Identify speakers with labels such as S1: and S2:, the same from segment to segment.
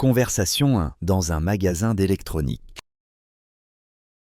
S1: Conversation 1 dans un magasin d'électronique.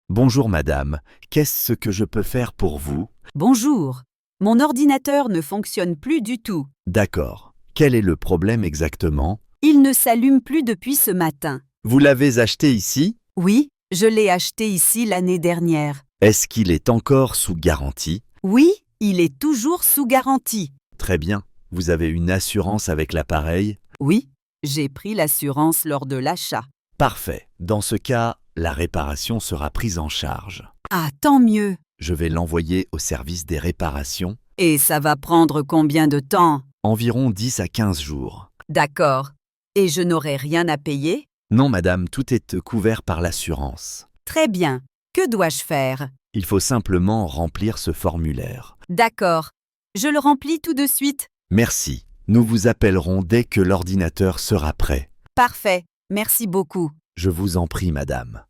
S1: Bonjour madame, qu'est-ce que je peux faire pour vous?
S2: Bonjour. Mon ordinateur ne fonctionne plus du tout.
S1: D'accord. Quel est le problème exactement?
S2: Il ne s'allume plus depuis ce matin.
S1: Vous l'avez acheté ici?
S2: Oui, je l'ai acheté ici l'année dernière.
S1: Est-ce qu'il est encore sous garantie?
S2: Oui, il est toujours sous garantie.
S1: Très bien. Vous avez une assurance avec l'appareil?
S2: Oui, j'ai pris l'assurance lors de l'achat.
S1: Parfait. Dans ce cas, la réparation sera prise en charge.
S2: Ah, tant mieux.
S1: Je vais l'envoyer au service des réparations.
S2: Et ça va prendre combien de temps?
S1: Environ 10 à 15 jours.
S2: D'accord. Et je n'aurai rien à payer?
S1: Non madame, tout est couvert par l'assurance.
S2: Très bien. Que dois-je faire?
S1: Il faut simplement remplir ce formulaire.
S2: D'accord. Je le remplis tout de suite.
S1: Merci. Nous vous appellerons dès que l'ordinateur sera prêt.
S2: Parfait. Merci beaucoup.
S1: Je vous en prie, madame.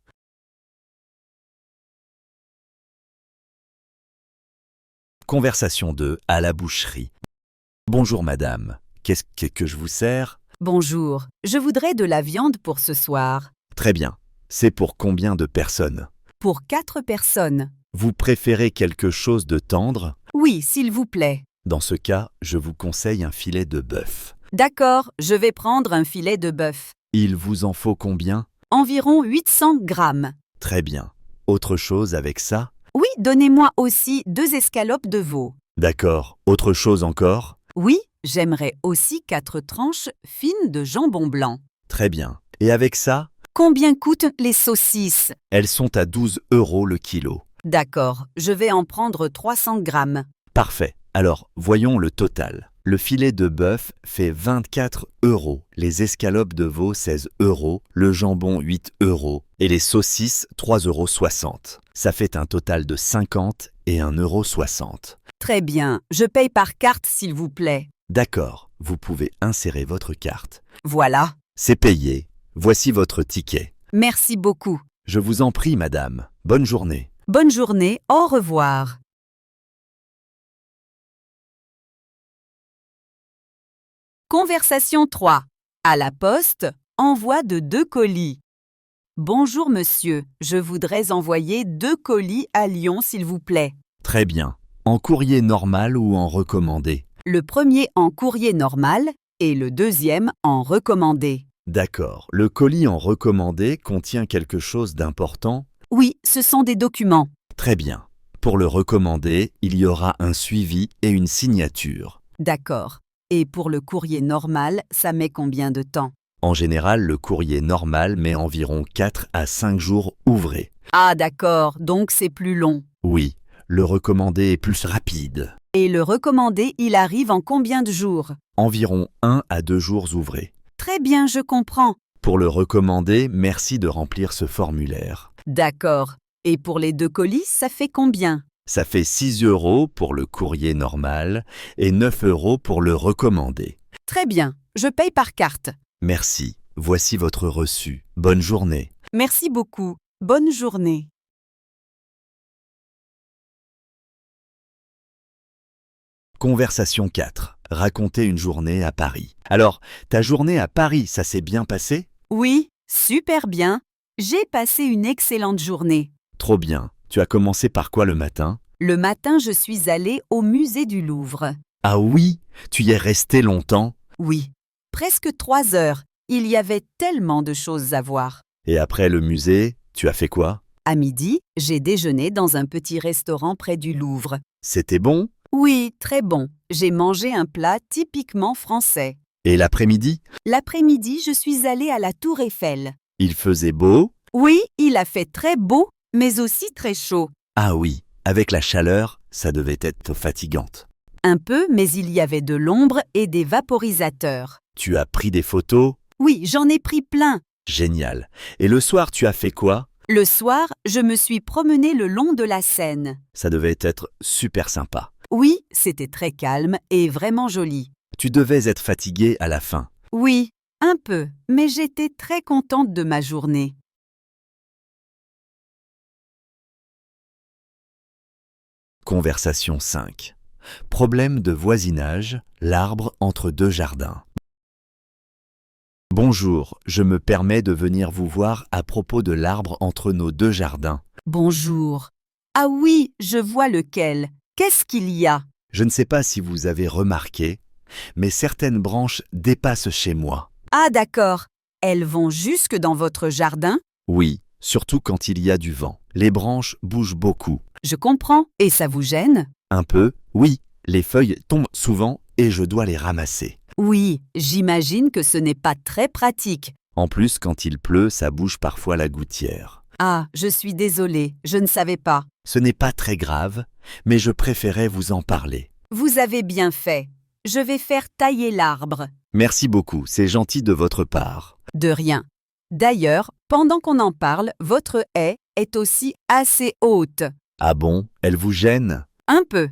S1: Conversation 2 à la boucherie. Bonjour madame. Qu'est-ce que je vous sers?
S2: Bonjour. Je voudrais de la viande pour ce soir.
S1: Très bien. C'est pour combien de personnes?
S2: Pour 4 personnes.
S1: Vous préférez quelque chose de tendre?
S2: Oui, s'il vous plaît.
S1: Dans ce cas, je vous conseille un filet de bœuf.
S2: D'accord, je vais prendre un filet de bœuf.
S1: Il vous en faut combien?
S2: Environ 800 grammes.
S1: Très bien. Autre chose avec ça?
S2: Oui, donnez-moi aussi 2 escalopes de veau.
S1: D'accord. Autre chose encore?
S2: Oui, j'aimerais aussi 4 tranches fines de jambon blanc.
S1: Très bien. Et avec ça?
S2: Combien coûtent les saucisses?
S1: Elles sont à 12 € le kilo.
S2: D'accord, je vais en prendre 300 grammes.
S1: Parfait. Alors, voyons le total. Le filet de bœuf fait 24 €, les escalopes de veau 16 €, le jambon 8 € et les saucisses 3,60 €. Ça fait un total de 50 et 1,60 €.
S2: Très bien, je paye par carte s'il vous plaît.
S1: D'accord, vous pouvez insérer votre carte.
S2: Voilà.
S1: C'est payé. Voici votre ticket.
S2: Merci beaucoup.
S1: Je vous en prie, madame. Bonne journée.
S2: Bonne journée, au revoir. Conversation 3. À la poste, envoi de 2 colis. Bonjour monsieur, je voudrais envoyer 2 colis à Lyon s'il vous plaît.
S1: Très bien. En courrier normal ou en recommandé?
S2: Le premier en courrier normal et le deuxième en recommandé.
S1: D'accord. Le colis en recommandé contient quelque chose d'important?
S2: Oui, ce sont des documents.
S1: Très bien. Pour le recommandé, il y aura un suivi et une signature.
S2: D'accord. Et pour le courrier normal, ça met combien de temps?
S1: En général, le courrier normal met environ 4 à 5 jours ouvrés.
S2: Ah d'accord, donc c'est plus long.
S1: Oui, le recommandé est plus rapide.
S2: Et le recommandé, il arrive en combien de jours?
S1: Environ 1 à 2 jours ouvrés.
S2: Très bien, je comprends.
S1: Pour le recommandé, merci de remplir ce formulaire.
S2: D'accord. Et pour les 2 colis, ça fait combien?
S1: Ça fait 6 € pour le courrier normal et 9 € pour le recommandé.
S2: Très bien, je paye par carte.
S1: Merci. Voici votre reçu. Bonne journée.
S2: Merci beaucoup. Bonne journée.
S1: Conversation 4. Raconter une journée à Paris. Alors, ta journée à Paris, ça s'est bien passé?
S2: Oui, super bien. J'ai passé une excellente journée.
S1: Trop bien. Tu as commencé par quoi le matin?
S2: Le matin, je suis allée au musée du Louvre.
S1: Ah oui? Tu y es resté longtemps?
S2: Oui, presque 3 heures. Il y avait tellement de choses à voir.
S1: Et après le musée, tu as fait quoi?
S2: À midi, j'ai déjeuné dans un petit restaurant près du Louvre.
S1: C'était bon?
S2: Oui, très bon. J'ai mangé un plat typiquement français.
S1: Et l'après-midi?
S2: L'après-midi, je suis allée à la Tour Eiffel.
S1: Il faisait beau?
S2: Oui, il a fait très beau, mais aussi très chaud.
S1: Ah oui, avec la chaleur, ça devait être fatigante.
S2: Un peu, mais il y avait de l'ombre et des vaporisateurs.
S1: Tu as pris des photos?
S2: Oui, j'en ai pris plein.
S1: Génial. Et le soir, tu as fait quoi?
S2: Le soir, je me suis promenée le long de la Seine.
S1: Ça devait être super sympa.
S2: Oui, c'était très calme et vraiment joli.
S1: Tu devais être fatigué à la fin.
S2: Oui, un peu, mais j'étais très contente de ma journée.
S1: Conversation 5. Problème de voisinage, l'arbre entre 2 jardins. Bonjour, je me permets de venir vous voir à propos de l'arbre entre nos deux jardins.
S2: Bonjour. Ah oui, je vois lequel. Qu'est-ce qu'il y a?
S1: Je ne sais pas si vous avez remarqué, mais certaines branches dépassent chez moi.
S2: Ah d'accord. Elles vont jusque dans votre jardin?
S1: Oui, surtout quand il y a du vent. Les branches bougent beaucoup.
S2: Je comprends. Et ça vous gêne?
S1: Un peu, oui. Les feuilles tombent souvent et je dois les ramasser.
S2: Oui, j'imagine que ce n'est pas très pratique.
S1: En plus, quand il pleut, ça bouge parfois la gouttière.
S2: Ah, je suis désolée, je ne savais pas.
S1: Ce n'est pas très grave, mais je préférais vous en parler.
S2: Vous avez bien fait. Je vais faire tailler l'arbre.
S1: Merci beaucoup, c'est gentil de votre part.
S2: De rien. D'ailleurs, pendant qu'on en parle, votre haie est aussi assez haute.
S1: Ah bon, elle vous gêne?
S2: Un peu.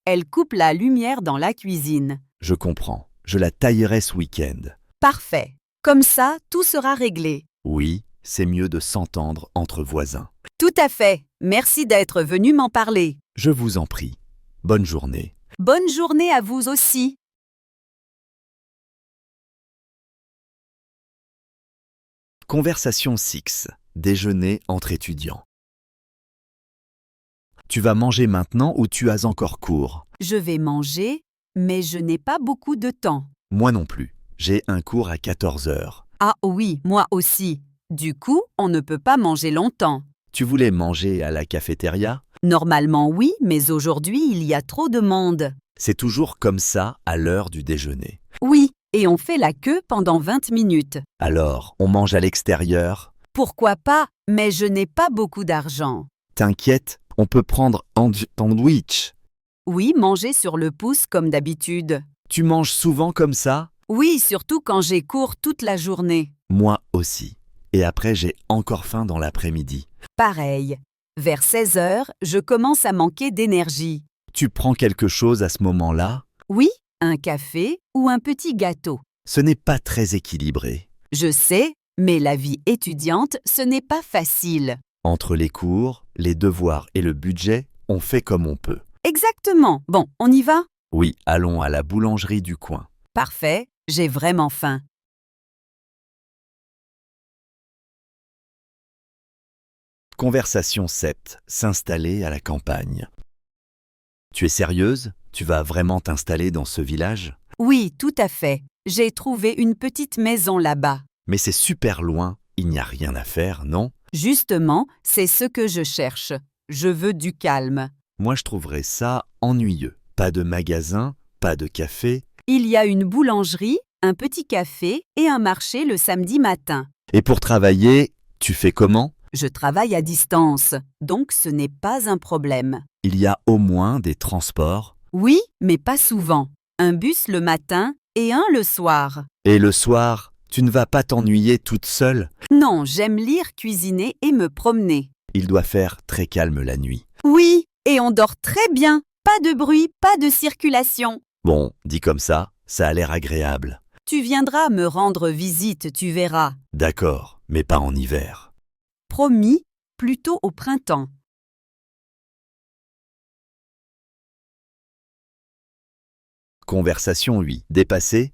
S2: Elle coupe la lumière dans la cuisine.
S1: Je comprends, je la taillerai ce week-end.
S2: Parfait. Comme ça, tout sera réglé.
S1: Oui, c'est mieux de s'entendre entre voisins.
S2: Tout à fait. Merci d'être venu m'en parler.
S1: Je vous en prie. Bonne journée.
S2: Bonne journée à vous aussi.
S1: Conversation 6. Déjeuner entre étudiants. Tu vas manger maintenant ou tu as encore cours?
S2: Je vais manger, mais je n'ai pas beaucoup de temps.
S1: Moi non plus. J'ai un cours à 14 heures.
S2: Ah oui, moi aussi. Du coup, on ne peut pas manger longtemps.
S1: Tu voulais manger à la cafétéria?
S2: Normalement oui, mais aujourd'hui il y a trop de monde.
S1: C'est toujours comme ça à l'heure du déjeuner.
S2: Oui, et on fait la queue pendant 20 minutes.
S1: Alors, on mange à l'extérieur?
S2: Pourquoi pas, mais je n'ai pas beaucoup d'argent.
S1: T'inquiète, on peut prendre un sandwich.
S2: Oui, manger sur le pouce comme d'habitude.
S1: Tu manges souvent comme ça?
S2: Oui, surtout quand j'ai cours toute la journée.
S1: Moi aussi. Et après, j'ai encore faim dans l'après-midi.
S2: Pareil. Vers 16 heures, je commence à manquer d'énergie.
S1: Tu prends quelque chose à ce moment-là?
S2: Oui, un café ou un petit gâteau.
S1: Ce n'est pas très équilibré.
S2: Je sais, mais la vie étudiante, ce n'est pas facile.
S1: Entre les cours, les devoirs et le budget, on fait comme on peut.
S2: Exactement. Bon, on y va?
S1: Oui, allons à la boulangerie du coin.
S2: Parfait, j'ai vraiment faim.
S1: Conversation 7. S'installer à la campagne. Tu es sérieuse? Tu vas vraiment t'installer dans ce village?
S2: Oui, tout à fait. J'ai trouvé une petite maison là-bas.
S1: Mais c'est super loin, il n'y a rien à faire, non?
S2: Justement, c'est ce que je cherche. Je veux du calme.
S1: Moi je trouverais ça ennuyeux. Pas de magasin, pas de café.
S2: Il y a une boulangerie, un petit café et un marché le samedi matin.
S1: Et pour travailler, tu fais comment?
S2: Je travaille à distance, donc ce n'est pas un problème.
S1: Il y a au moins des transports.
S2: Oui, mais pas souvent. Un bus le matin et un le soir.
S1: Et le soir, tu ne vas pas t'ennuyer toute seule?
S2: Non, j'aime lire, cuisiner et me promener.
S1: Il doit faire très calme la nuit.
S2: Oui, et on dort très bien. Pas de bruit, pas de circulation.
S1: Bon, dit comme ça a l'air agréable.
S2: Tu viendras me rendre visite, tu verras.
S1: D'accord, mais pas en hiver.
S2: Promis, plutôt au printemps.
S1: Conversation 8. Dépassé?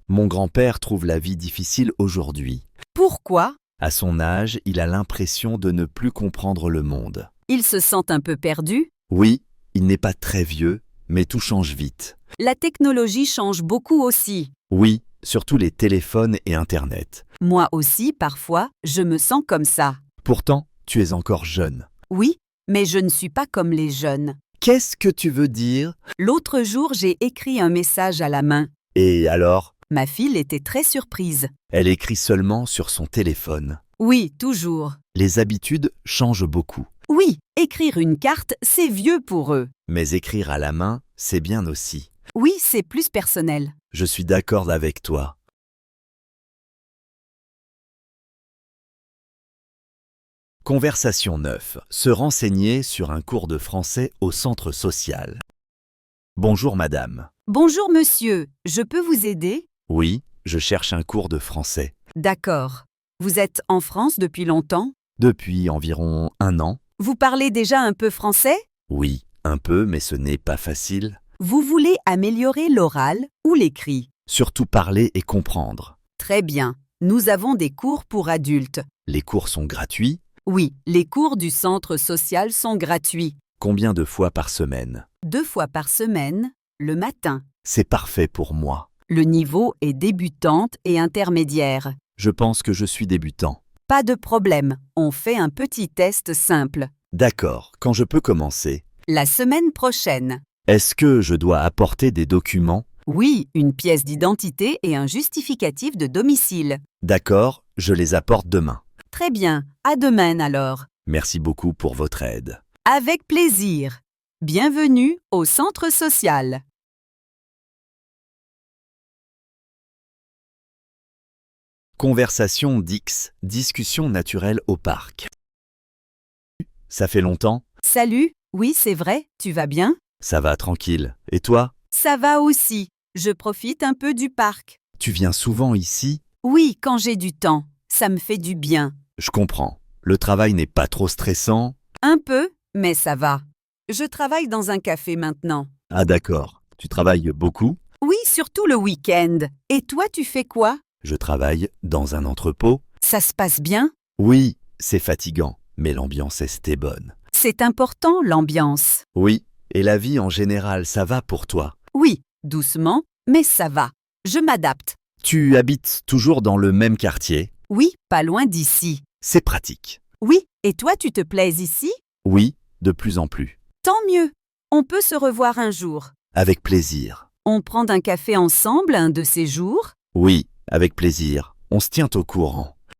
S1: Mon grand-père trouve la vie difficile aujourd'hui.
S2: Pourquoi?
S1: À son âge, il a l'impression de ne plus comprendre le monde.
S2: Il se sent un peu perdu?
S1: Oui, il n'est pas très vieux, mais tout change vite.
S2: La technologie change beaucoup aussi.
S1: Oui, surtout les téléphones et Internet.
S2: Moi aussi, parfois, je me sens comme ça.
S1: Pourtant, tu es encore jeune.
S2: Oui, mais je ne suis pas comme les jeunes.
S1: Qu'est-ce que tu veux dire?
S2: L'autre jour, j'ai écrit un message à la main.
S1: Et alors?
S2: Ma fille était très surprise.
S1: Elle écrit seulement sur son téléphone.
S2: Oui, toujours.
S1: Les habitudes changent beaucoup.
S2: Oui, écrire une carte, c'est vieux pour eux.
S1: Mais écrire à la main, c'est bien aussi.
S2: Oui, c'est plus personnel.
S1: Je suis d'accord avec toi. Conversation 9. Se renseigner sur un cours de français au centre social. Bonjour madame.
S2: Bonjour monsieur, je peux vous aider?
S1: Oui, je cherche un cours de français.
S2: D'accord. Vous êtes en France depuis longtemps?
S1: Depuis environ 1 an.
S2: Vous parlez déjà un peu français?
S1: Oui, un peu, mais ce n'est pas facile.
S2: Vous voulez améliorer l'oral ou l'écrit?
S1: Surtout parler et comprendre.
S2: Très bien. Nous avons des cours pour adultes.
S1: Les cours sont gratuits.
S2: Oui, les cours du centre social sont gratuits.
S1: Combien de fois par semaine?
S2: 2 fois par semaine, le matin.
S1: C'est parfait pour moi.
S2: Le niveau est débutante et intermédiaire.
S1: Je pense que je suis débutant.
S2: Pas de problème, on fait un petit test simple.
S1: D'accord, quand je peux commencer?
S2: La semaine prochaine.
S1: Est-ce que je dois apporter des documents?
S2: Oui, une pièce d'identité et un justificatif de domicile.
S1: D'accord, je les apporte demain.
S2: Très bien, à demain alors.
S1: Merci beaucoup pour votre aide.
S2: Avec plaisir. Bienvenue au centre social.
S1: Conversation d'X, discussion naturelle au parc. Ça fait longtemps?
S2: Salut, oui c'est vrai, tu vas bien?
S1: Ça va tranquille. Et toi?
S2: Ça va aussi. Je profite un peu du parc.
S1: Tu viens souvent ici?
S2: Oui, quand j'ai du temps. Ça me fait du bien.
S1: Je comprends. Le travail n'est pas trop stressant?
S2: Un peu, mais ça va. Je travaille dans un café maintenant.
S1: Ah d'accord. Tu travailles beaucoup?
S2: Oui, surtout le week-end. Et toi, tu fais quoi?
S1: Je travaille dans un entrepôt.
S2: Ça se passe bien?
S1: Oui, c'est fatigant, mais l'ambiance est bonne.
S2: C'est important, l'ambiance.
S1: Oui, et la vie en général, ça va pour toi?
S2: Oui, doucement, mais ça va. Je m'adapte.
S1: Tu habites toujours dans le même quartier?
S2: Oui, pas loin d'ici.
S1: C'est pratique.
S2: Oui, et toi, tu te plais ici?
S1: Oui, de plus en plus.
S2: Tant mieux. On peut se revoir un jour.
S1: Avec plaisir.
S2: On prend un café ensemble un de ces jours?
S1: Oui, avec plaisir. On se tient au courant.